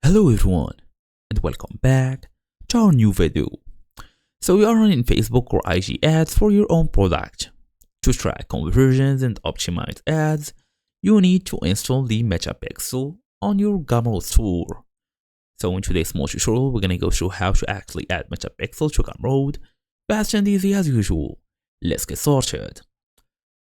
Hello everyone and welcome back to our new video. So we are running Facebook or IG ads for your own product. To track conversions and optimize ads, you need to install the Pixel on your Gumroad store. So in today's small tutorial, we're gonna go through how to actually add Pixel to Gumroad, fast and easy as usual. Let's get started.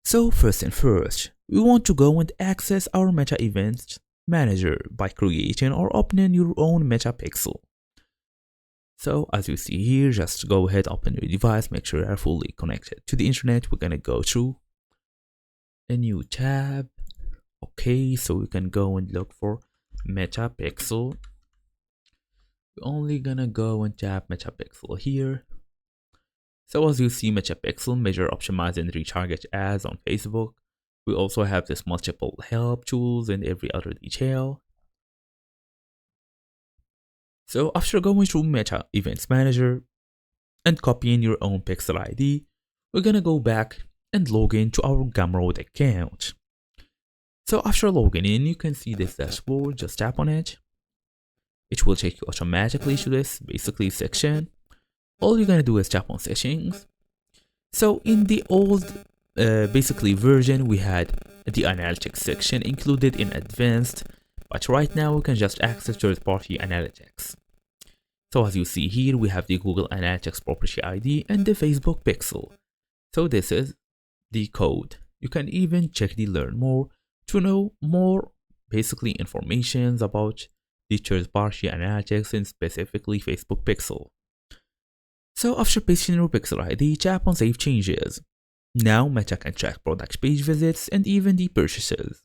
So first and first, we want to go and access our Meta Events Manager by creating or opening your own Pixel. So as you see here, just go ahead, open your device, make sure you are fully connected to the internet. We're gonna go through a new tab. Okay, so we can go and look for Pixel. We're only gonna go and tap Pixel here. So as you see, Pixel measure, optimize and retarget ads on Facebook. We also have this multiple help tools and every other detail. So after going through Meta Events Manager and copying your own Pixel ID, we're gonna go back and log into our Gumroad account. So after logging in, you can see this dashboard. Just tap on it. It will take you automatically to this basically section. All you're gonna do is tap on settings. So in the old basically version, we had the analytics section included in advanced, but right now we can just access third-party analytics. So as you see here, we have the Google Analytics property ID and the Facebook Pixel. So this is the code. You can even check the learn more to know more basically informations about the third-party analytics and specifically Facebook Pixel. So after pasting your Pixel ID, tap on Save Changes. Now Meta can track product page visits and even the purchases.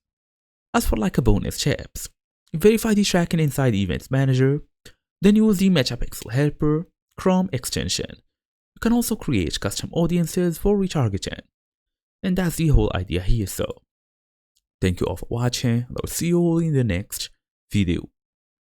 As for like a bonus tips, verify the tracking inside the Events Manager, then use the Pixel Helper Chrome extension. You can also create custom audiences for retargeting. And that's the whole idea here. So thank you all for watching, and I'll see you all in the next video.